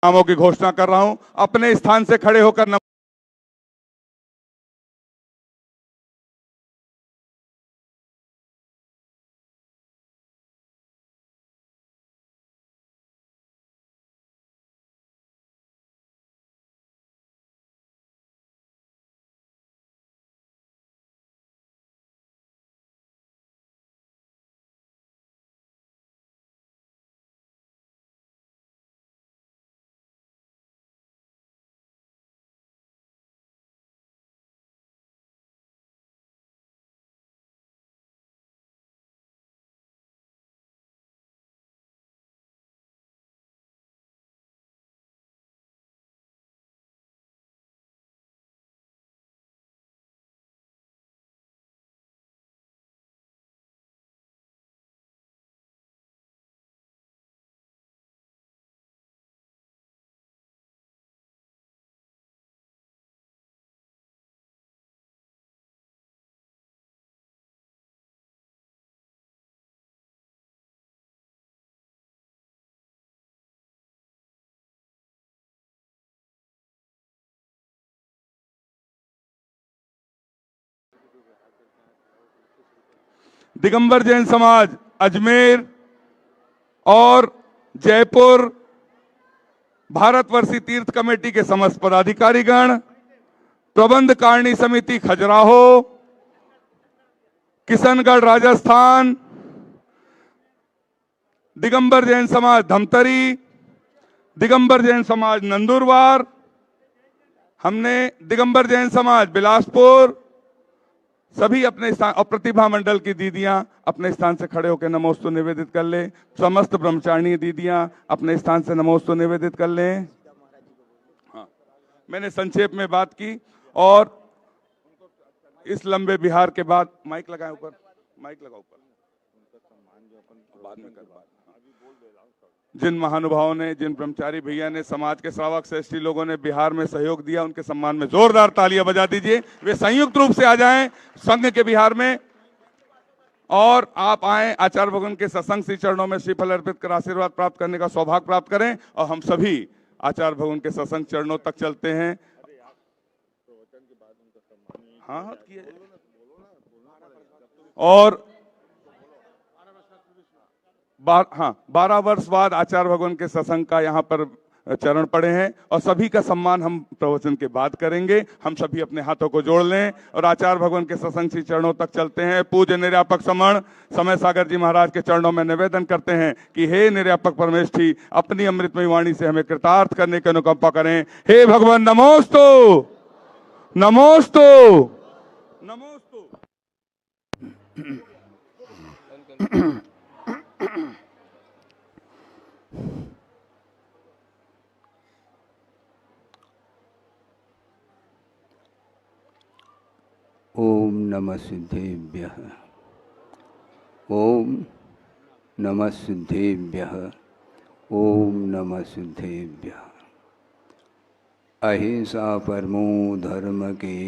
नामों की घोषणा कर रहा हूं। अपने स्थान से खड़े होकर दिगंबर जैन समाज अजमेर और जयपुर भारतवर्षी तीर्थ कमेटी के समस्त पदाधिकारीगण, प्रबंध कारिणी समिति खजुराहो, किशनगढ़ राजस्थान, दिगंबर जैन समाज धमतरी, दिगंबर जैन समाज नंदुरबार, हमने दिगंबर जैन समाज बिलासपुर, सभी अपने स्थान और प्रतिभा मंडल की दीदियां अपने स्थान से खड़े होकर नमोस्तु निवेदित कर ले। समस्त ब्रह्मचारिणी दीदियां अपने स्थान से नमोस्तु निवेदित कर लें। हाँ, मैंने संक्षेप में बात की और इस लंबे बिहार के बाद माइक लगाए ऊपर, माइक लगाओ ऊपर, बाद में कर बात। जिन महानुभावों ने, जिन ब्रह्मचारी भैया ने, समाज के श्रावक श्रेष्ठी लोगों ने बिहार में सहयोग दिया, उनके सम्मान में जोरदार तालियां बजा दीजिए। वे संयुक्त रूप से आ जाएं संघ के बिहार में और आप आए आचार्य भगवान के सत्संग श्री चरणों में श्रीफल अर्पित कर आशीर्वाद प्राप्त करने का सौभाग्य प्राप्त करें और हम सभी आचार्य भगवान के सत्संग चरणों तक चलते हैं। हाँ, और 12 वर्ष बाद आचार्य भगवान के सत्संग का यहाँ पर चरण पड़े हैं और सभी का सम्मान हम प्रवचन के बाद करेंगे। हम सभी अपने हाथों को जोड़ लें और आचार्य भगवान के सत्संग श्री चरणों तक चलते हैं। पूज्य निर्यापक समण समय सागर जी महाराज के चरणों में निवेदन करते हैं कि हे निर्यापक परमेष्ठी, अपनी अमृतमयी वाणी से हमें कृतार्थ करने की अनुकंपा करें। हे भगवान नमोस्तु नमोस्तु नमोस्तु। ओम नमः सिद्धेभ्यः, ओम नमः सिद्धेभ्यः, ओम नमः सिद्धेभ्यः। अहिंसा परमो धर्म के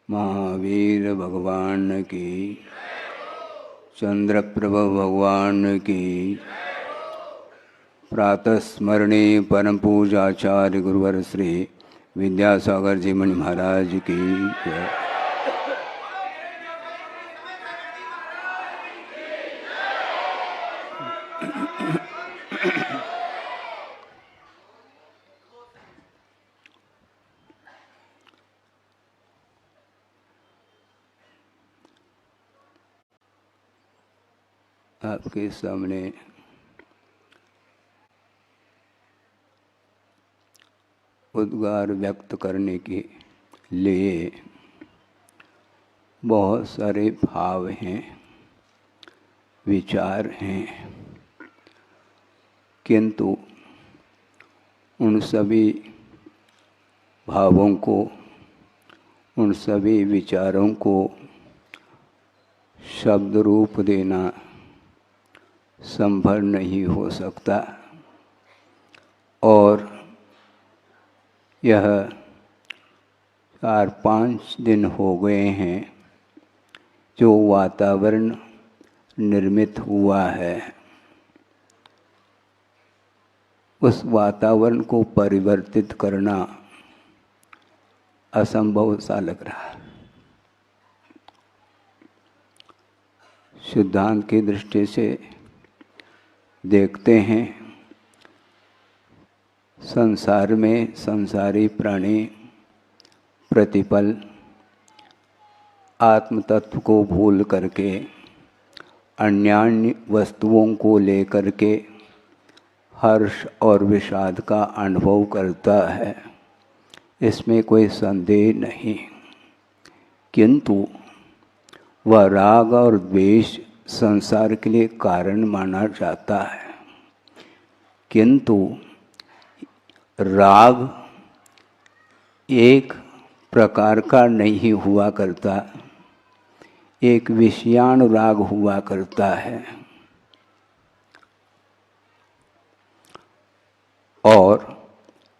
महावीर भगवान की, चंद्रप्रभ भगवान की, प्रातः स्मरणीय परम पूजाचार्य गुरुवर श्री विद्यासागर जी मणि महाराज की जय। आपके सामने उद्गार व्यक्त करने के लिए बहुत सारे भाव हैं, विचार हैं, किंतु उन सभी भावों को, उन सभी विचारों को शब्द रूप देना संभव नहीं हो सकता। और यह 4-5 दिन हो गए हैं जो वातावरण निर्मित हुआ है, उस वातावरण को परिवर्तित करना असंभव सा लग रहा है। सिद्धांत की दृष्टि से देखते हैं, संसार में संसारी प्राणी प्रतिपल आत्म तत्व को भूल करके अन्यान्य वस्तुओं को लेकर के हर्ष और विषाद का अनुभव करता है, इसमें कोई संदेह नहीं। किंतु वह राग और द्वेष संसार के लिए कारण माना जाता है। किंतु राग एक प्रकार का नहीं हुआ करता, एक विषयानुराग हुआ करता है और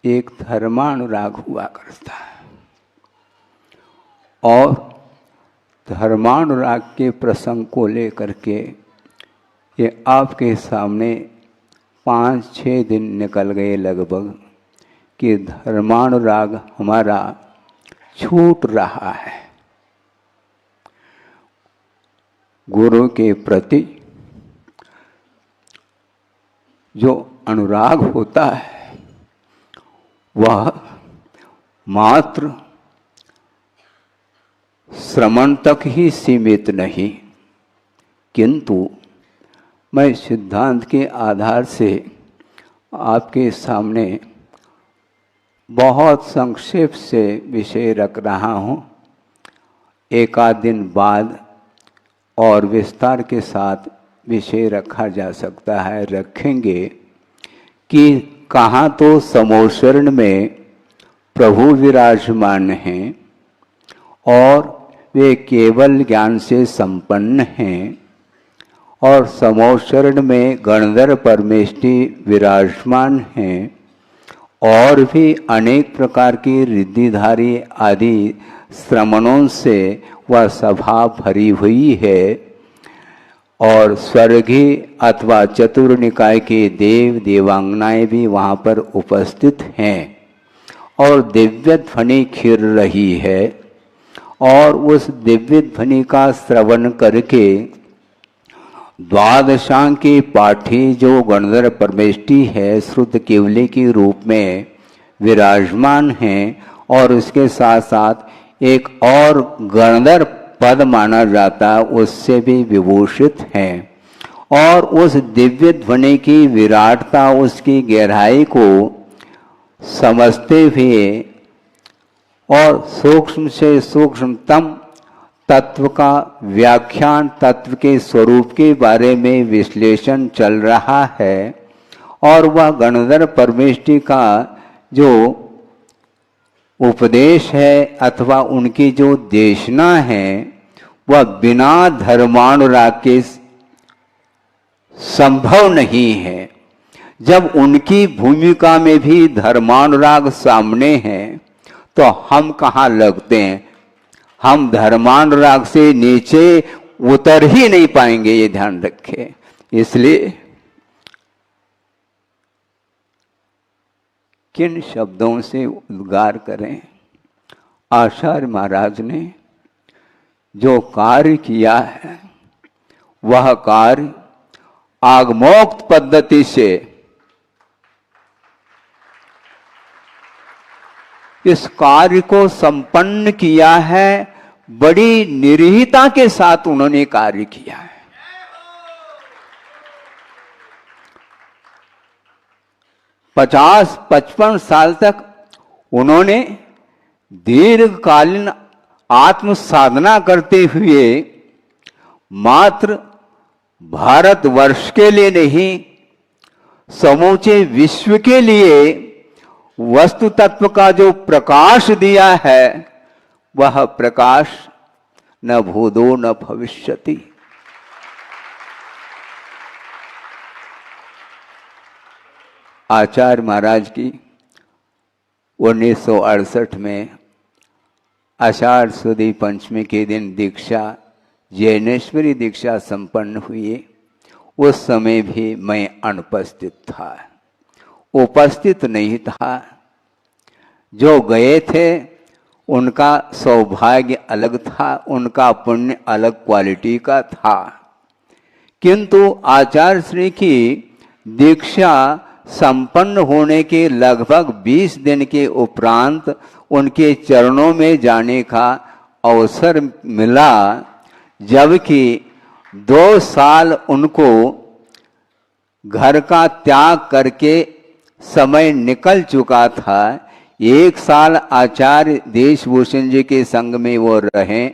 एक धर्मानुराग हुआ करता है। और धर्मानुराग के प्रसंग को लेकर के ये आपके सामने 5-6 दिन निकल गए लगभग कि धर्मानुराग हमारा छूट रहा है। गुरु के प्रति जो अनुराग होता है वह मात्र श्रवण तक ही सीमित नहीं, किंतु मैं सिद्धांत के आधार से आपके सामने बहुत संक्षेप से विषय रख रहा हूँ। एक आध दिन बाद और विस्तार के साथ विषय रखा जा सकता है, रखेंगे कि कहाँ तो समोशरण में प्रभु विराजमान हैं और वे केवल ज्ञान से संपन्न हैं, और समोशरण में गणधर परमेष्टि विराजमान हैं, और भी अनेक प्रकार की रिद्धिधारी आदि श्रमणों से वह सभा भरी हुई है, और स्वर्गीय अथवा चतुर्निकाय के देव देवांगनाएं भी वहाँ पर उपस्थित हैं, और दिव्य ध्वनि खिर रही है। और उस दिव्य ध्वनि का श्रवण करके द्वादशांग के पाठी जो गणधर परमेष्टि है श्रुत केवली के रूप में विराजमान हैं, और उसके साथ साथ एक और गणधर पद माना जाता उससे भी विभूषित हैं, और उस दिव्य ध्वनि की विराटता उसकी गहराई को समझते हुए और सूक्ष्म से सूक्ष्मतम तत्व का व्याख्यान, तत्व के स्वरूप के बारे में विश्लेषण चल रहा है, और वह गणधर परमेष्टि का जो उपदेश है अथवा उनकी जो देशना है वह बिना धर्मानुराग के संभव नहीं है। जब उनकी भूमिका में भी धर्मानुराग सामने है तो हम कहाँ लगते हैं? हम धर्मानुराग से नीचे उतर ही नहीं पाएंगे, ये ध्यान रखें। इसलिए किन शब्दों से उद्गार करें? आचार्य महाराज ने जो कार्य किया है वह कार्य आगमोक्त पद्धति से इस कार्य को संपन्न किया है। बड़ी निरीहता के साथ उन्होंने कार्य किया है। पचास 55 साल तक उन्होंने दीर्घकालीन आत्म साधना करते हुए मात्र भारतवर्ष के लिए नहीं, समूचे विश्व के लिए वस्तु तत्व का जो प्रकाश दिया है वह प्रकाश न भूतो न भविष्यति। आचार्य महाराज की 1968 में आषाढ़ सुदी पंचमी के दिन दीक्षा, जैनेश्वरी दीक्षा संपन्न हुई। उस समय भी मैं अनुपस्थित था। उपस्थित नहीं था। जो गए थे उनका सौभाग्य अलग था, उनका पुण्य अलग क्वालिटी का था। किंतु आचार्य श्री की दीक्षा संपन्न होने के लगभग 20 दिन के उपरांत उनके चरणों में जाने का अवसर मिला, जबकि 2 साल उनको घर का त्याग करके समय निकल चुका था। 1 साल आचार्य देशभूषण जी के संग में वो रहे।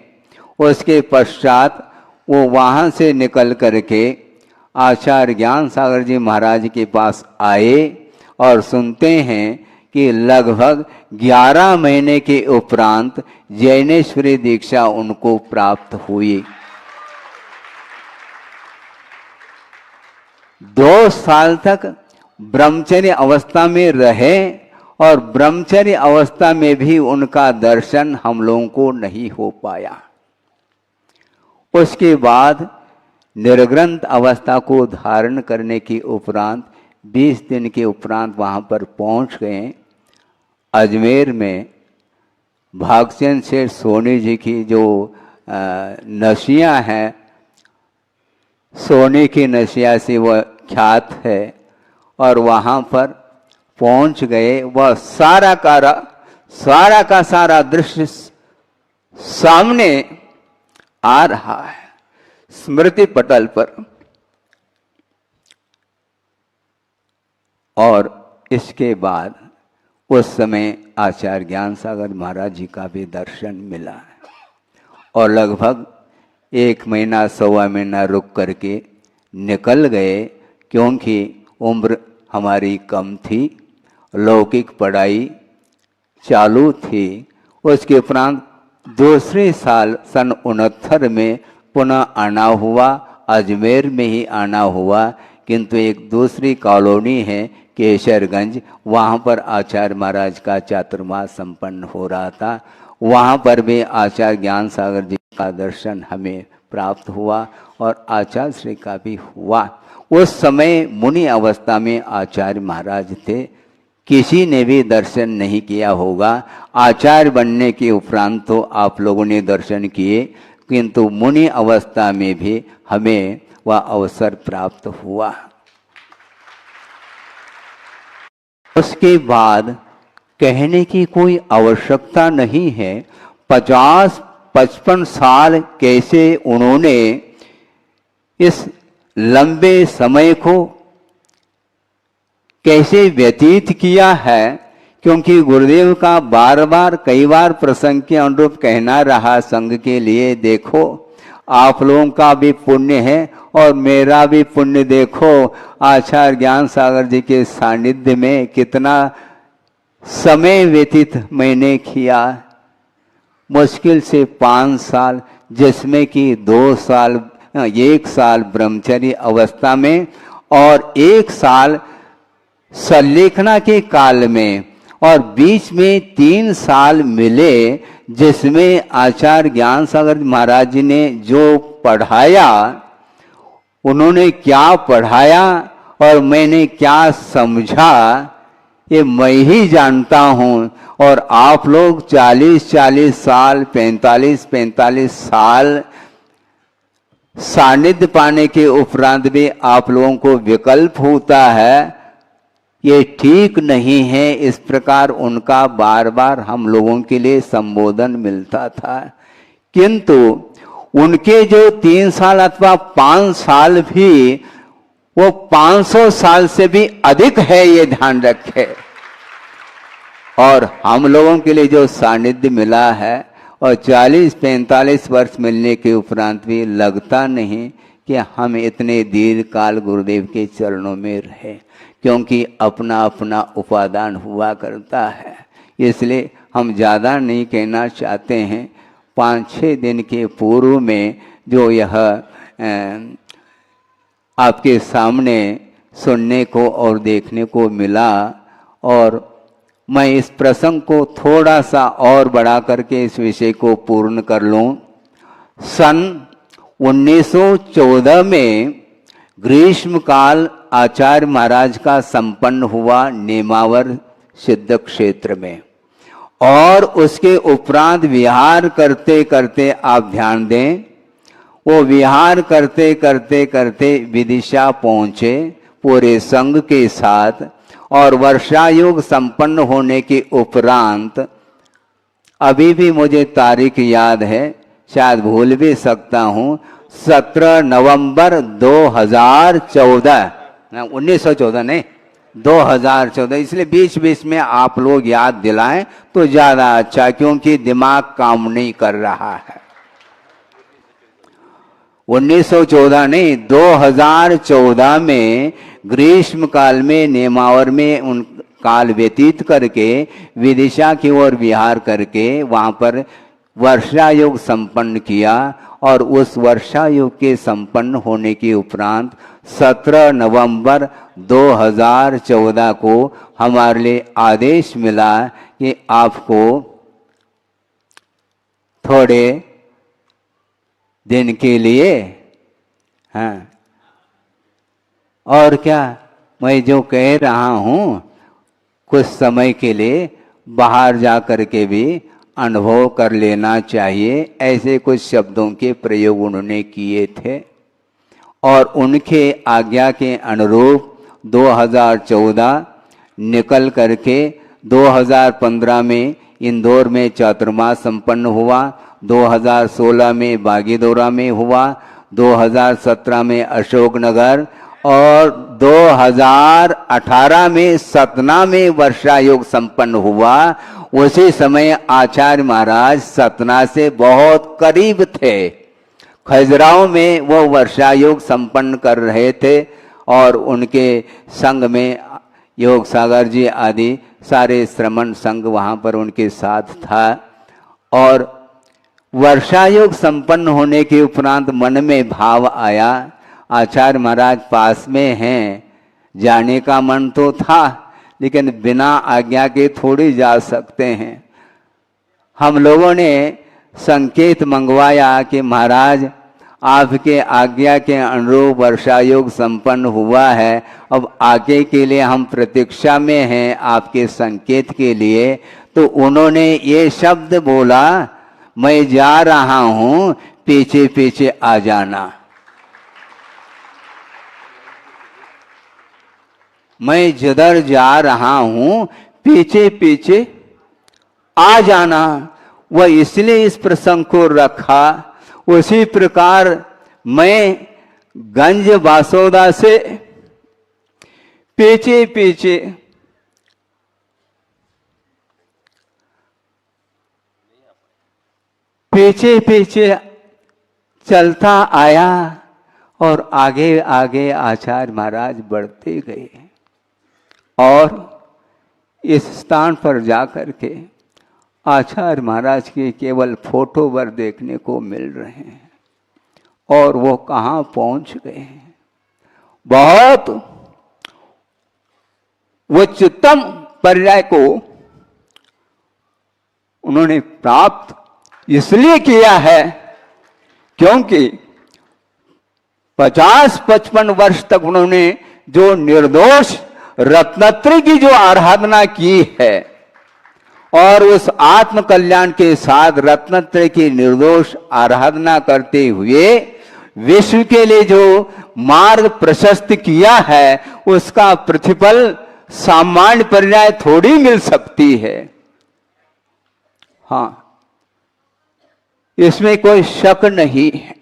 उसके पश्चात वो वहाँ से निकल करके आचार्य ज्ञान सागर जी महाराज के पास आए और सुनते हैं कि लगभग 11 महीने के उपरांत जैनेश्वरी दीक्षा उनको प्राप्त हुई। 2 साल तक ब्रह्मचर्य अवस्था में रहे और ब्रह्मचर्य अवस्था में भी उनका दर्शन हम लोगों को नहीं हो पाया। उसके बाद निर्ग्रंथ अवस्था को धारण करने के उपरांत 20 दिन के उपरांत वहाँ पर पहुँच गए। अजमेर में भागचंद सेठ सोनी जी की जो नशिया हैं, सोने की नशिया से वह ख्यात है, और वहाँ पर पहुँच गए। वह सारा का सारा दृश्य सामने आ रहा है स्मृति पटल पर। और इसके बाद उस समय आचार्य ज्ञान सागर महाराज जी का भी दर्शन मिला और लगभग 1 महीना 1.25 महीना रुक करके निकल गए, क्योंकि उम्र हमारी कम थी, लौकिक पढ़ाई चालू थी। उसके उपरांत दूसरे साल सन 69 में पुनः आना हुआ, अजमेर में ही आना हुआ। किंतु एक दूसरी कॉलोनी है केसरगंज, वहाँ पर आचार्य महाराज का चातुर्मास संपन्न हो रहा था। वहाँ पर भी आचार्य ज्ञान सागर जी का दर्शन हमें प्राप्त हुआ और आचार्य श्री का भी हुआ। उस समय मुनि अवस्था में आचार्य महाराज थे, किसी ने भी दर्शन नहीं किया होगा। आचार्य बनने के उपरांत तो आप लोगों ने दर्शन किए, किंतु मुनि अवस्था में भी हमें वह अवसर प्राप्त हुआ। उसके बाद कहने की कोई आवश्यकता नहीं है। 50-55 साल कैसे उन्होंने इस लंबे समय को कैसे व्यतीत किया है, क्योंकि गुरुदेव का कई बार प्रसंग के अनुरूप कहना रहा संघ के लिए, देखो आप लोगों का भी पुण्य है और मेरा भी पुण्य देखो। आचार्य ज्ञान सागर जी के सानिध्य में कितना समय व्यतीत मैंने किया, मुश्किल से 5 साल, जिसमें कि 1 साल ब्रह्मचर्य अवस्था में और 1 साल संलेखना के काल में, और बीच में 3 साल मिले, जिसमें आचार्य ज्ञान सागर महाराज जी ने जो पढ़ाया, उन्होंने क्या पढ़ाया और मैंने क्या समझा, ये मैं ही जानता हूँ। और आप लोग 40-40 साल, 45-45 साल सानिध्य पाने के उपरांत भी आप लोगों को विकल्प होता है, ये ठीक नहीं है। इस प्रकार उनका बार बार हम लोगों के लिए संबोधन मिलता था। किंतु उनके जो 3 साल अथवा 5 साल भी वो 500 साल से भी अधिक है, ये ध्यान रखे। और हम लोगों के लिए जो सानिध्य मिला है और 40-45 वर्ष मिलने के उपरांत भी लगता नहीं कि हम इतने दीर्घ काल गुरुदेव के चरणों में रहे, क्योंकि अपना अपना उपादान हुआ करता है। इसलिए हम ज़्यादा नहीं कहना चाहते हैं। 5-6 दिन के पूर्व में जो यह आपके सामने सुनने को और देखने को मिला, और मैं इस प्रसंग को थोड़ा सा और बढ़ा करके इस विषय को पूर्ण कर लूँ। सन 1914 में ग्रीष्म काल आचार्य महाराज का संपन्न हुआ नेमावर सिद्ध क्षेत्र में, और उसके उपरांत विहार करते करते आप ध्यान दें, वो विहार करते करते करते विदिशा पहुंचे पूरे संघ के साथ, और वर्षायोग संपन्न होने के उपरांत, अभी भी मुझे तारीख याद है, शायद भूल भी सकता हूं, 17 नवंबर 2014, 1914 नहीं 2014, इसलिए बीच बीच में आप लोग याद दिलाएं तो ज्यादा अच्छा, क्योंकि दिमाग काम नहीं कर रहा है। 1914 नहीं, 2014 में ग्रीष्म काल में नेमावर में उन काल व्यतीत करके विदिशा की ओर विहार करके वहां पर वर्षा योग संपन्न किया, और उस वर्षा योग के संपन्न होने के उपरांत 17 नवंबर 2014 को हमारे लिए आदेश मिला कि आपको थोड़े दिन के लिए, हाँ, और क्या, मैं जो कह रहा हूं कुछ समय के लिए बाहर जा कर के भी अनुभव कर लेना चाहिए, ऐसे कुछ शब्दों के प्रयोग उन्होंने किए थे। और उनके आज्ञा के अनुरूप 2014 निकल करके 2015 में इंदौर में चातुर्मास संपन्न हुआ, 2016 में बागीदोरा में हुआ, 2017 में अशोकनगर, और 2018 में सतना में वर्षा योग संपन्न हुआ। उसी समय आचार्य महाराज सतना से बहुत करीब थे, खजुराहो में वो वर्षा योग संपन्न कर रहे थे, और उनके संघ में योग सागर जी आदि सारे श्रमण संघ वहाँ पर उनके साथ था। और वर्षा योग संपन्न होने के उपरांत मन में भाव आया, आचार्य महाराज पास में हैं, जाने का मन तो था, लेकिन बिना आज्ञा के थोड़ी जा सकते हैं। हम लोगों ने संकेत मंगवाया कि महाराज आपके आज्ञा के अनुरूप वर्षा योग संपन्न हुआ है, अब आगे के लिए हम प्रतीक्षा में हैं आपके संकेत के लिए। तो उन्होंने ये शब्द बोला, मैं जा रहा हूं, पीछे पीछे आ जाना। मैं जिधर जा रहा हूं पीछे पीछे आ जाना। वह इसलिए इस प्रसंग को रखा। उसी प्रकार मैं गंज बासोदा से पीछे पीछे पीछे पीछे चलता आया, और आगे आगे आचार्य महाराज बढ़ते गए, और इस स्थान पर जाकर के आचार्य महाराज के केवल फोटो पर देखने को मिल रहे हैं, और वो कहाँ पहुंच गए हैं। बहुत उच्चतम पर्याय को उन्होंने प्राप्त इसलिए किया है क्योंकि 50-55 वर्ष तक उन्होंने जो निर्दोष रत्नत्रय की जो आराधना की है, और उस आत्म कल्याण के साथ रत्नत्रय की निर्दोष आराधना करते हुए विश्व के लिए जो मार्ग प्रशस्त किया है, उसका प्रतिफल सामान्य पर्याय थोड़ी मिल सकती है। हाँ, इसमें कोई शक नहीं है।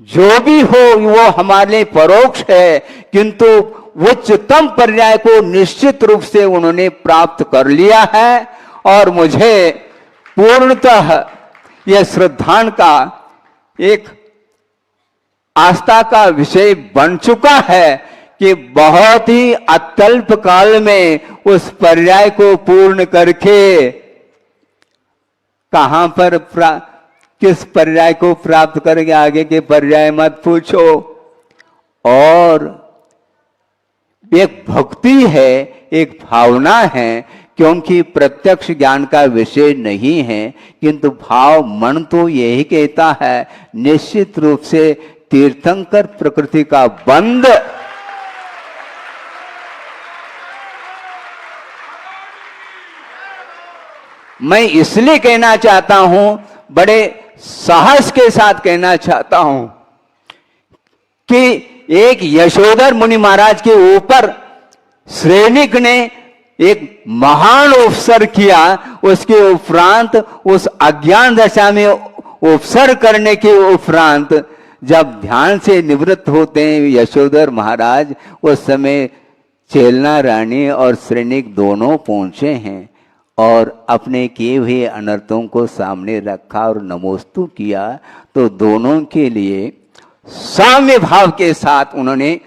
जो भी हो वो हमारे लिए परोक्ष है, किंतु उच्चतम पर्याय को निश्चित रूप से उन्होंने प्राप्त कर लिया है। और मुझे पूर्णतः यह श्रद्धान का एक आस्था का विषय बन चुका है कि बहुत ही अत्यल्प काल में उस पर्याय को पूर्ण करके कहां पर किस पर्याय को प्राप्त करेंगे, आगे के पर्याय मत पूछो। और एक भक्ति है, एक भावना है, क्योंकि प्रत्यक्ष ज्ञान का विषय नहीं है, किंतु भाव मन तो यही कहता है, निश्चित रूप से तीर्थंकर प्रकृति का बंध मैं इसलिए कहना चाहता हूं, बड़े साहस के साथ कहना चाहता हूं कि एक यशोधर मुनि महाराज के ऊपर श्रेणिक ने एक महान उपसर किया। उसके उपरांत उस अज्ञान दशा में उपसर करने के उपरांत जब ध्यान से निवृत्त होते हैं यशोधर महाराज, उस समय चेलना रानी और श्रेणिक दोनों पहुंचे हैं और अपने किए हुए अनर्थों को सामने रखा और नमोस्तु किया। तो दोनों के लिए साम्य भाव के साथ उन्होंने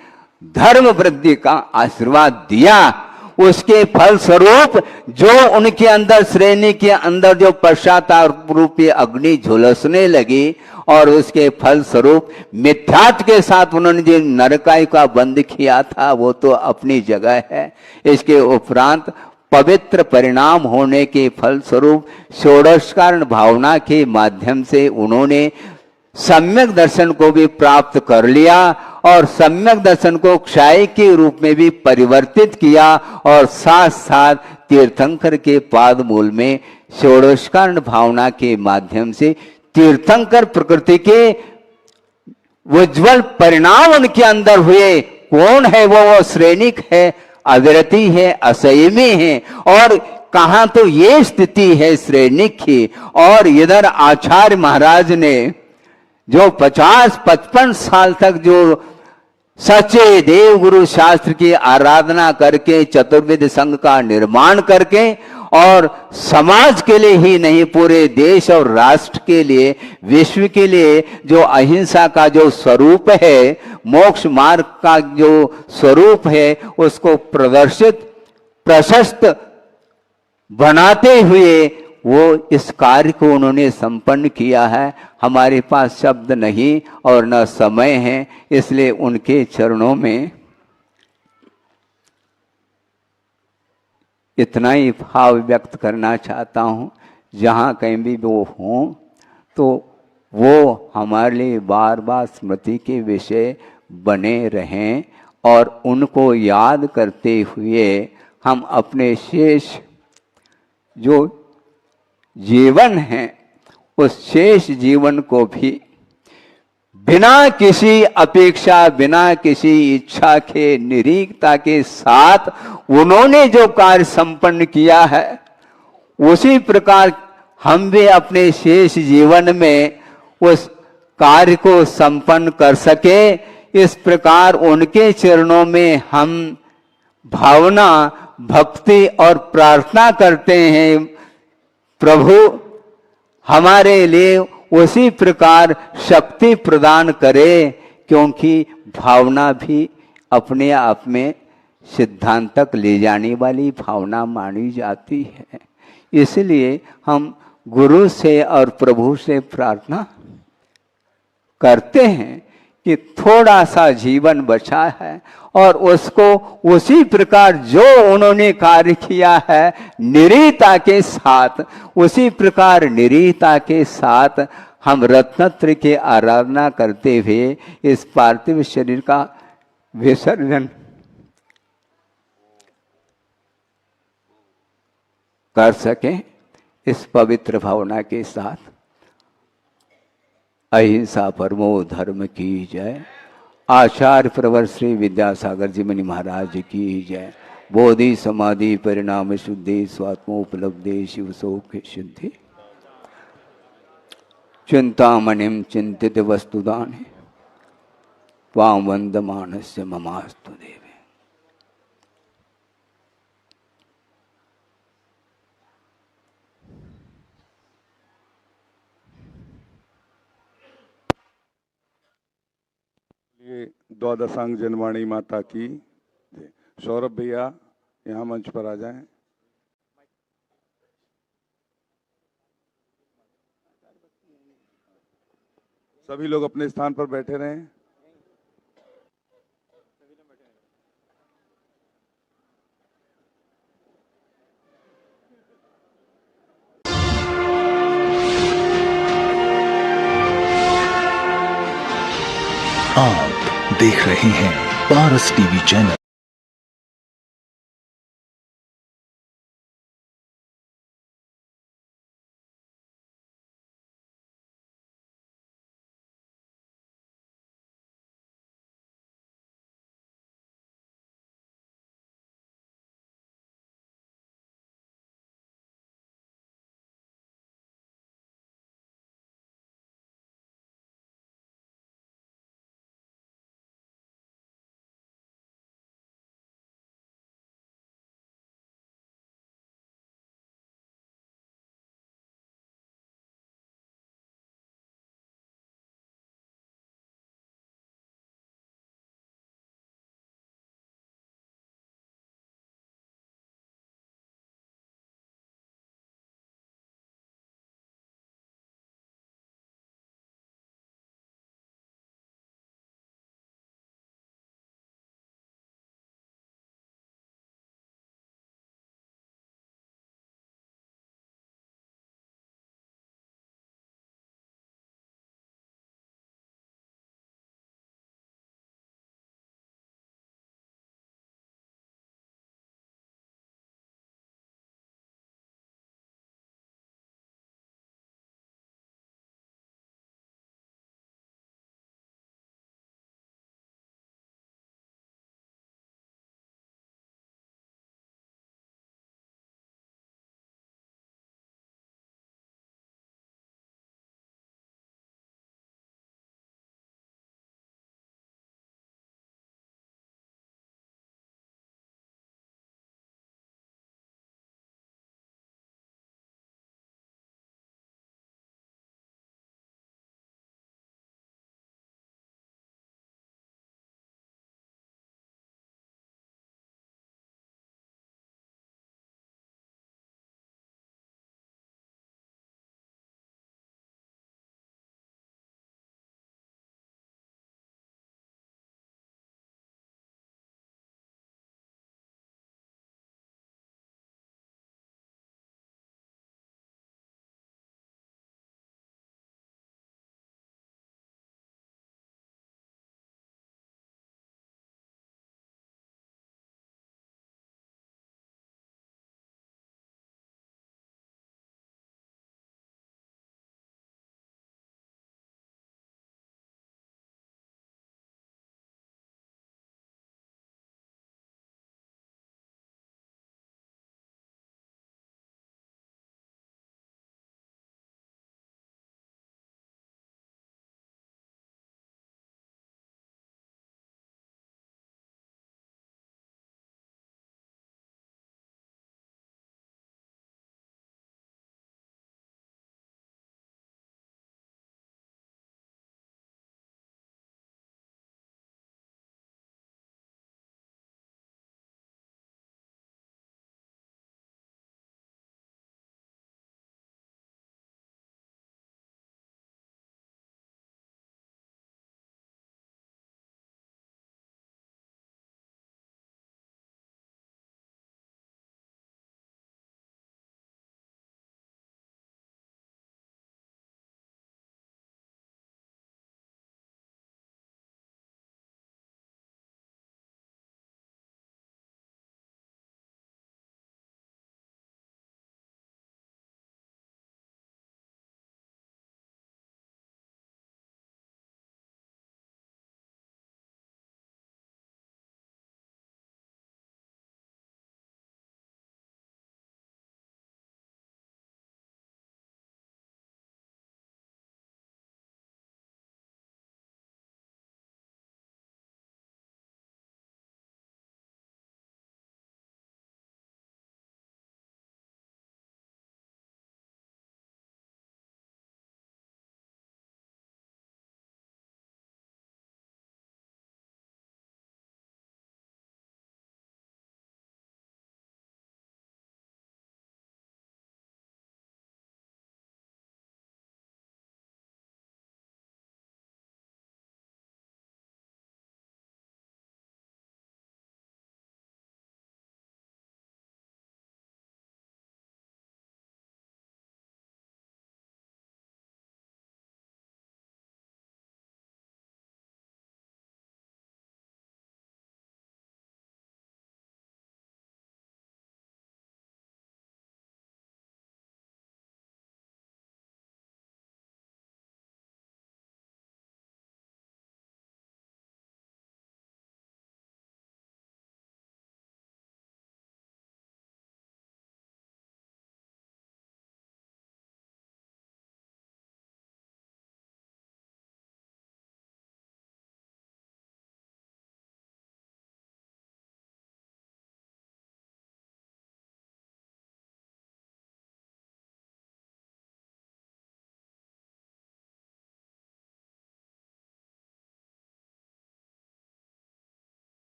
धर्म वृद्धि का आशीर्वाद दिया। उसके फल स्वरूप जो उनके अंदर, श्रेणी के अंदर जो पश्चाताप रूपी अग्नि झुलसने लगी और उसके फल स्वरूप मिथ्यात्व के साथ उन्होंने जो नरकाई का बंद किया था वो तो अपनी जगह है। इसके उपरांत पवित्र परिणाम होने के फल स्वरूप षोडशकारण भावना के माध्यम से उन्होंने सम्यक दर्शन को भी प्राप्त कर लिया और सम्यक दर्शन को क्षय के रूप में भी परिवर्तित किया और साथ साथ तीर्थंकर के पाद मूल में षोडशकारण भावना के माध्यम से तीर्थंकर प्रकृति के उज्ज्वल परिणाम उनके अंदर हुए। कौन है वो श्रेणिक है, अविरति है, असंयमी है। और कहां तो ये स्थिति है श्रेणिक की, और इधर आचार्य महाराज ने जो 50-55 साल तक जो सच्चे देव गुरु शास्त्र की आराधना करके चतुर्विध संघ का निर्माण करके और समाज के लिए ही नहीं पूरे देश और राष्ट्र के लिए, विश्व के लिए जो अहिंसा का जो स्वरूप है, मोक्ष मार्ग का जो स्वरूप है, उसको प्रदर्शित प्रशस्त बनाते हुए वो इस कार्य को उन्होंने संपन्न किया है। हमारे पास शब्द नहीं और न समय है, इसलिए उनके चरणों में इतना ही भाव व्यक्त करना चाहता हूँ। जहाँ कहीं भी वो हों तो वो हमारे लिए बार बार स्मृति के विषय बने रहें और उनको याद करते हुए हम अपने शेष जो जीवन है उस शेष जीवन को भी बिना किसी अपेक्षा, बिना किसी इच्छा के निरीक्षता के साथ उन्होंने जो कार्य संपन्न किया है, उसी प्रकार हम भी अपने शेष जीवन में उस कार्य को संपन्न कर सके। इस प्रकार उनके चरणों में हम भावना, भक्ति और प्रार्थना करते हैं, प्रभु हमारे लिए उसी प्रकार शक्ति प्रदान करे, क्योंकि भावना भी अपने आप में सिद्धांत तक ले जाने वाली भावना मानी जाती है। इसलिए हम गुरु से और प्रभु से प्रार्थना करते हैं कि थोड़ा सा जीवन बचा है और उसको उसी प्रकार जो उन्होंने कार्य किया है निरीता के साथ, उसी प्रकार निरीता के साथ हम रत्नत्र की आराधना करते हुए इस पार्थिव शरीर का विसर्जन कर सकें। इस पवित्र भावना के साथ अहिंसा परमो धर्म की जय। आचार्य प्रवर श्री विद्यासागर जी मुनि महाराज की जय। बोधि समाधि परिणाम शुद्धि स्वात्मोपलब्धि शिव शोक शुद्धि। चिंतामणिम चिंतित वस्तुदाने त्वां वंदमानस्य ममास्तु देवे। ये द्वादशांग जनवाणी माता की जय। सौरभ भैया यहाँ मंच पर आ जाएं। सभी लोग अपने स्थान पर बैठे रहें। आप देख रहे हैं पारस टीवी चैनल।